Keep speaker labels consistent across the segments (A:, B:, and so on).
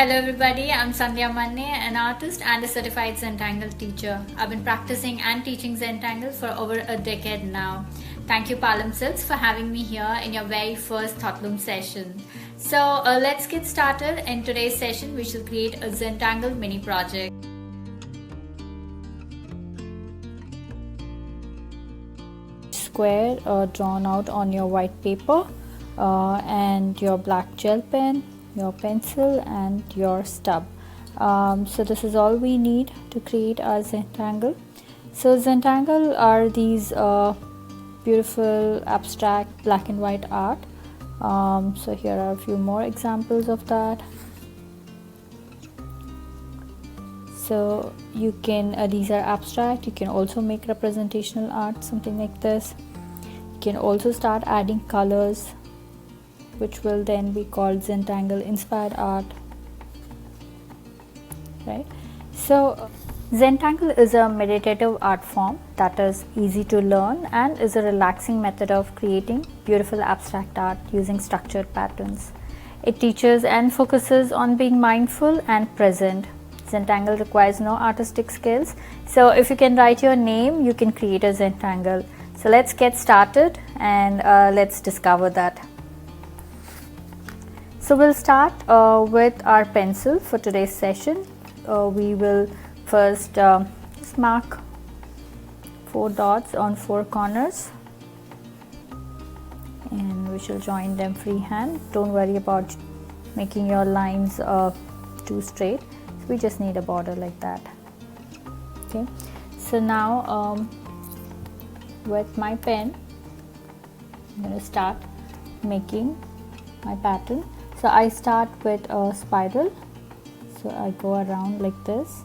A: Hello everybody, I'm Sandhya Manne, an artist and a certified Zentangle teacher. I've been practicing and teaching Zentangles for over a decade now. Thank you Palam Silks for having me here in your very first ThoughtLoom session. So let's get started. In today's session, we shall create a Zentangle mini project. Square drawn out on your white paper and your black gel pen, your pencil and your stub. So this is all we need to create our Zentangle. So Zentangle are these beautiful abstract black and white art. So here are a few more examples of that. So you can these are abstract. You can also make representational art, something like this. You can also start adding colors, which will then be called Zentangle inspired art, right? So Zentangle is a meditative art form that is easy to learn and is a relaxing method of creating beautiful abstract art using structured patterns. It teaches and focuses on being mindful and present. Zentangle requires no artistic skills, so if you can write your name, you can create a Zentangle. So let's get started and let's discover that. So we'll start with our pencil for today's session. We will first just mark 4 dots on 4 corners and we shall join them freehand. Don't worry about making your lines too straight. So we just need a border like that. Okay, so now with my pen I'm going to start making my pattern. So I start with a spiral, so I go around like this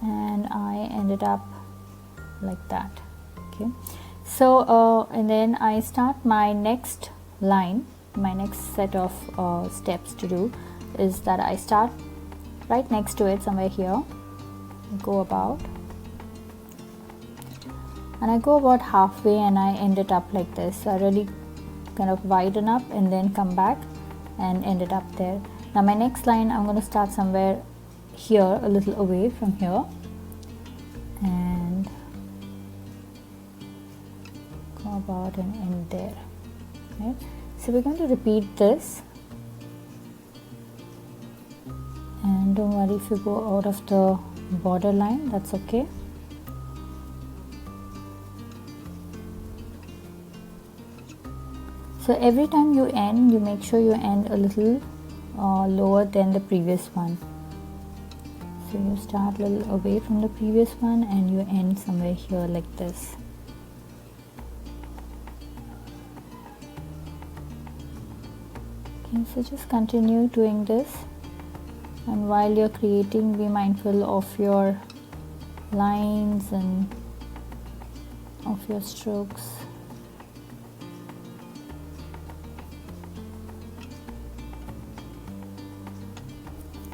A: and I ended up like that. Okay, so and then I start my next line. My next set of steps to do is that I start right next to it, somewhere here, go about, and I go about halfway and I end it up like this. So I really kind of widen up and then come back and end it up there. Now my next line, I'm going to start somewhere here, a little away from here, and go about and end there. Right? So we're going to repeat this, and don't worry if you go out of the border line, that's okay. So every time you end, you make sure you end a little lower than the previous one. So you start a little away from the previous one and you end somewhere here like this. Okay, so just continue doing this, and while you're creating, be mindful of your lines and of your strokes.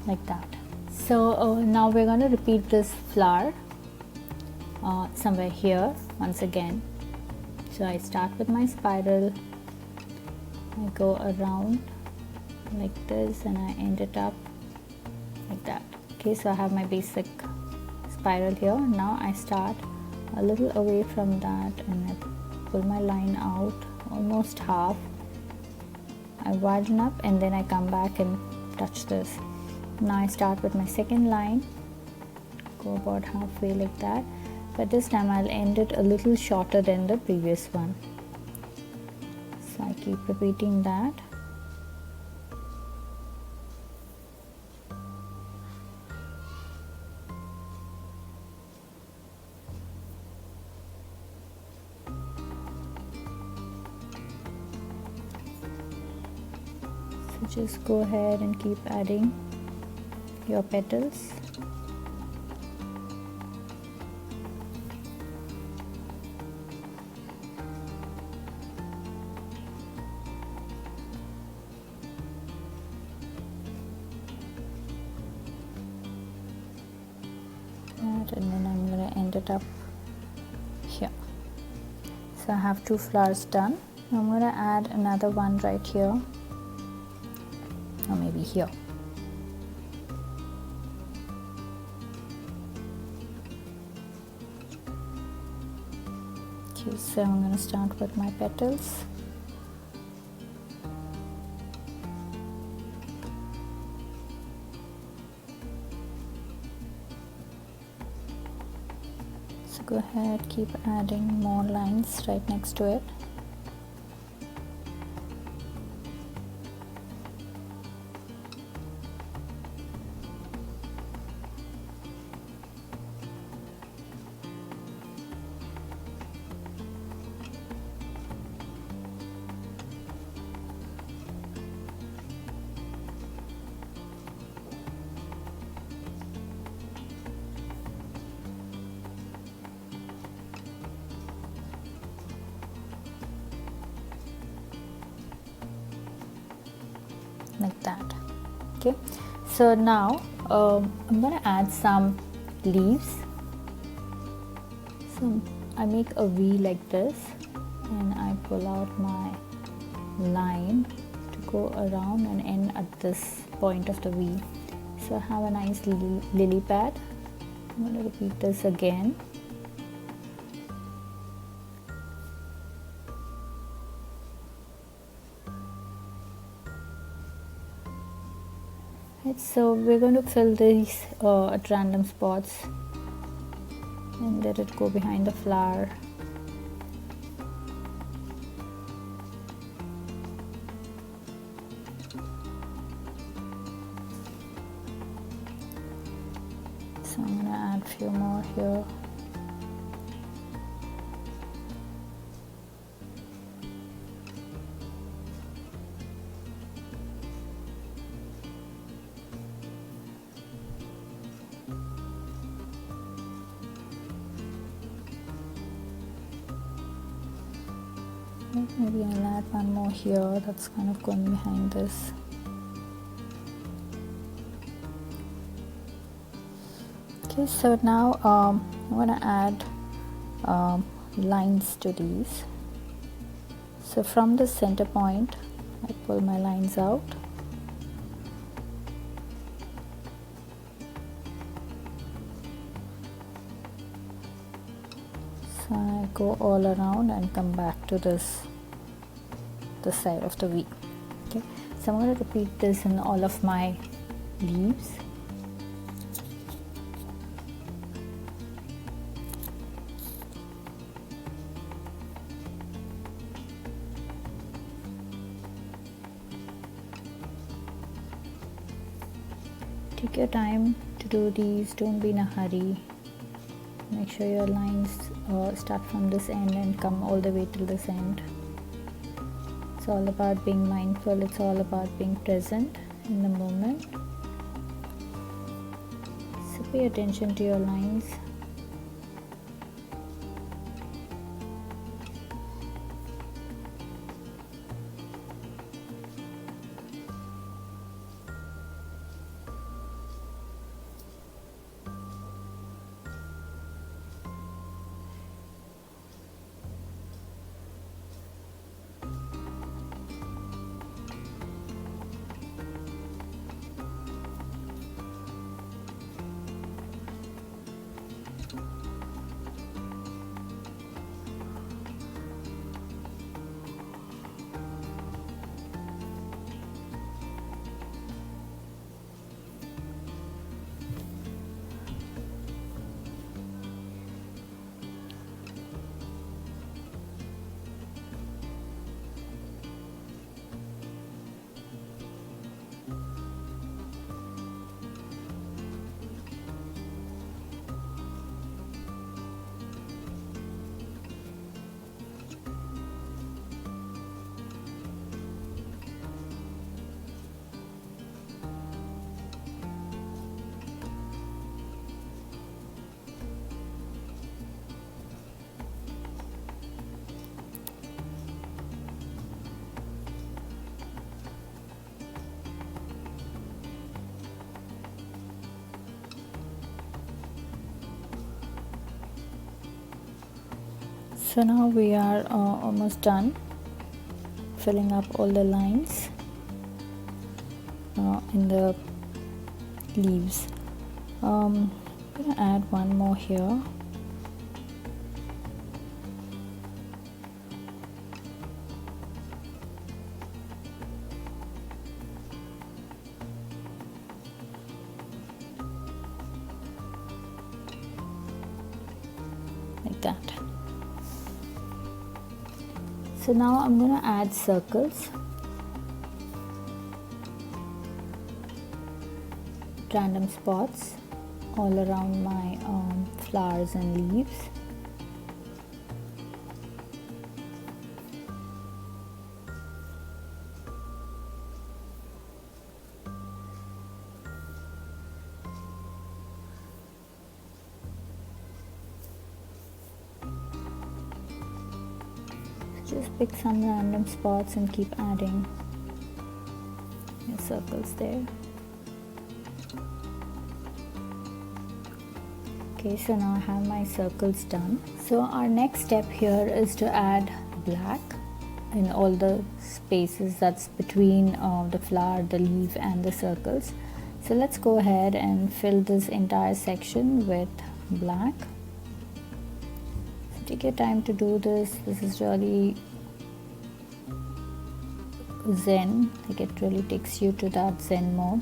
A: Like that. So now we're going to repeat this flower somewhere here once again. So I start with my spiral, I go around like this and I end it up like that. Okay, so I have my basic spiral here. Now I start a little away from that and I pull my line out almost half. I widen up and then I come back and touch this. Now I start with my second line, go about halfway like that, but this time I'll end it a little shorter than the previous one. So I keep repeating that. So just go ahead and keep adding your petals. And then I'm going to end it up here. So I have 2 flowers done. I'm going to add another one right here. or maybe here. Okay, so I'm going to start with my petals. So go ahead, keep adding more lines right next to it. Like that. Okay, so now I'm going to add some leaves. So I make a V like this and I pull out my line to go around and end at this point of the V. So I have a nice lily pad. I'm going to repeat this again. So we're going to fill these at random spots and let it go behind the flower. So I'm going to add a few more here. Maybe I'll add one more here that's kind of going behind this. Okay, so now I'm going to add lines to these. So from the center point, I pull my lines out. So I go all around and come back to this side of the V. Okay, so I'm going to repeat this in all of my leaves. Take your time to do these, don't be in a hurry. Make sure your lines start from this end and come all the way till this end. It's all about being mindful, it's all about being present in the moment. So pay attention to your lines. So now we are almost done filling up all the lines. in the leaves. I'm going to add one more here. Like that. So now I'm going to add circles, random spots all around my flowers and leaves. Just pick some random spots and keep adding your circles there. Okay, so now I have my circles done. So our next step here is to add black in all the spaces that's between the flower, the leaf and the circles. So let's go ahead and fill this entire section with black. So take your time to do this. This is really zen, like it really takes you to that zen mode.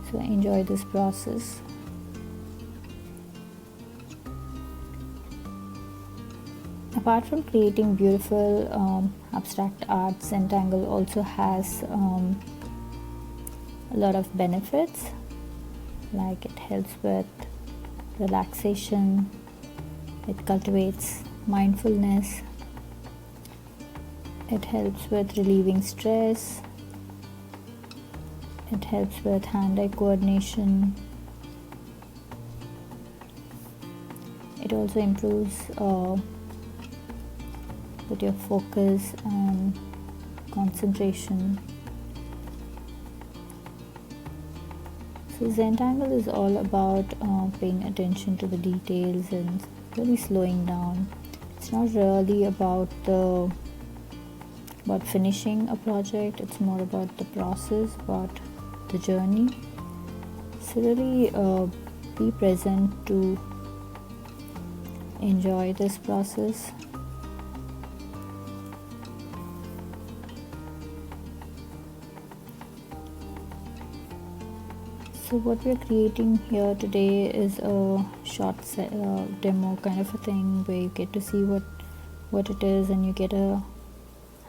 A: So enjoy this process. Apart from creating beautiful abstract art, Zentangle also has a lot of benefits, like it helps with relaxation, it cultivates mindfulness, it helps with relieving stress, it helps with hand-eye coordination, it also improves with your focus and concentration. So Zentangle is all about paying attention to the details and really slowing down. It's not really about finishing a project, it's more about the process, about the journey. So really be present to enjoy this process. So what we're creating here today is a short demo kind of a thing where you get to see what it is and you get a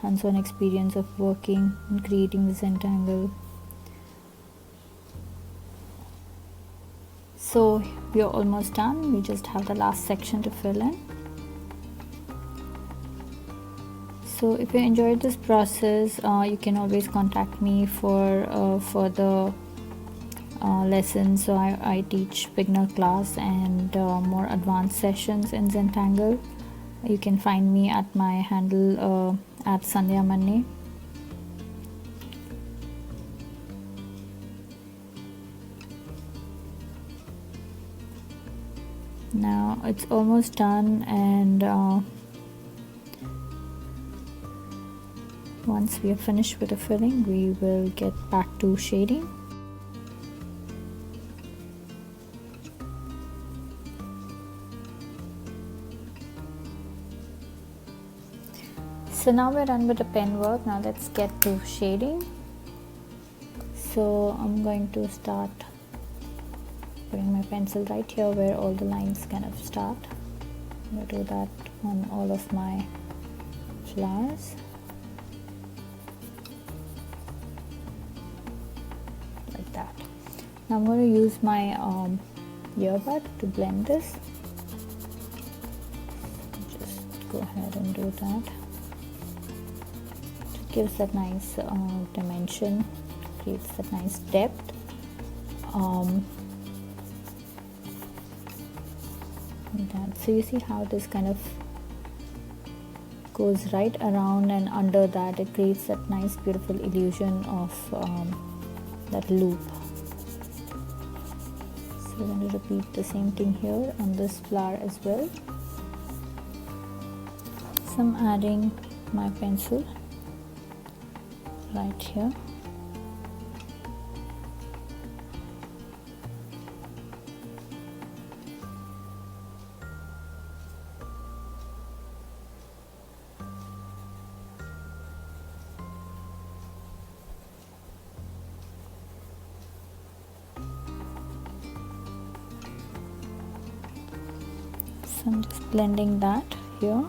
A: hands-on experience of working and creating the Zentangle. So we are almost done. We just have the last section to fill in. So if you enjoyed this process, you can always contact me for further lessons. So I teach beginner class and more advanced sessions in Zentangle. You can find me at my handle at Sandhya Manne. Now it's almost done, and once we are finished with the filling, we will get back to shading. So now we're done with the pen work. Now let's get to shading. So I'm going to start putting my pencil right here where all the lines kind of start. I'm going to do that on all of my flowers. Like that. Now I'm going to use my earbud to blend this. Just go ahead and do that. Gives that nice dimension, creates that nice depth. So you see how this kind of goes right around, and under that it creates that nice beautiful illusion of that loop. So we're going to repeat the same thing here on this flower as well. So I'm adding my pencil right here. So I'm just blending that here.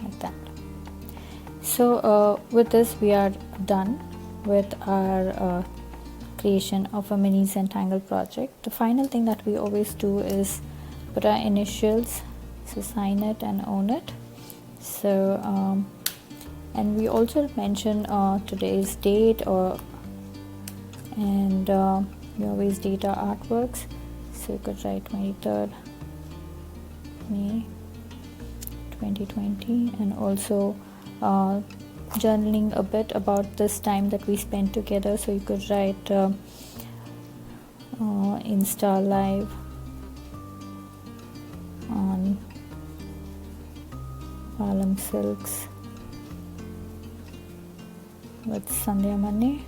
A: Like that. So with this we are done with our creation of a mini Zentangle project. The final thing that we always do is put our initials, so sign it and own it. So and we also mention today's date, and we always date our artworks, so you could write 23rd May 2020, and also journaling a bit about this time that we spent together, so you could write Insta live on Palam Silks with Sandhya Manne.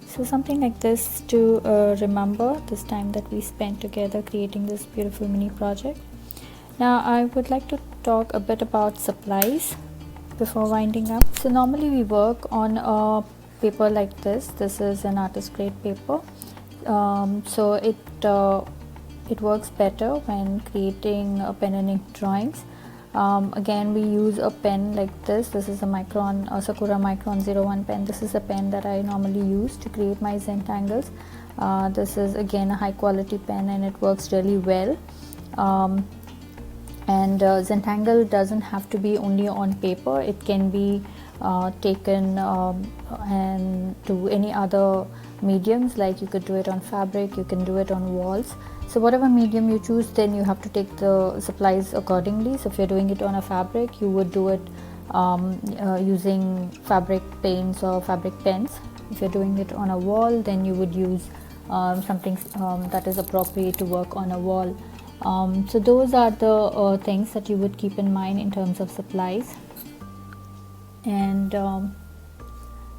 A: So something like this to remember this time that we spent together creating this beautiful mini project. Now I would like to talk a bit about supplies before winding up. So normally we work on a paper like this. This is an artist grade paper. So it works better when creating pen and ink drawings. Again, we use a pen like this. This is a Sakura Micron 01 pen. This is a pen that I normally use to create my Zentangles. This is again a high quality pen and it works really well. And Zentangle doesn't have to be only on paper. It can be taken and to any other mediums, like you could do it on fabric, you can do it on walls. So whatever medium you choose, then you have to take the supplies accordingly. So if you're doing it on a fabric, you would do it using fabric paints or fabric pens. If you're doing it on a wall, then you would use something that is appropriate to work on a wall. So those are the things that you would keep in mind in terms of supplies. And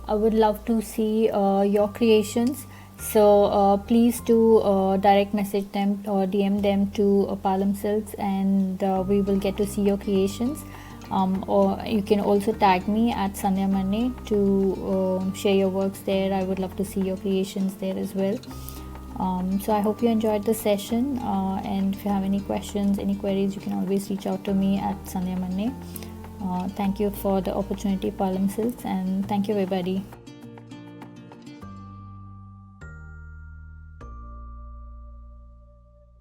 A: I would love to see your creations. So please do direct message them or DM them to Palam Silks, and we will get to see your creations. Or you can also tag me at Sandhya Manne to share your works there. I would love to see your creations there as well. So I hope you enjoyed the session, and if you have any questions, any queries, you can always reach out to me at Sandhya Manne. Thank you for the opportunity, Palam Silks, and thank you everybody.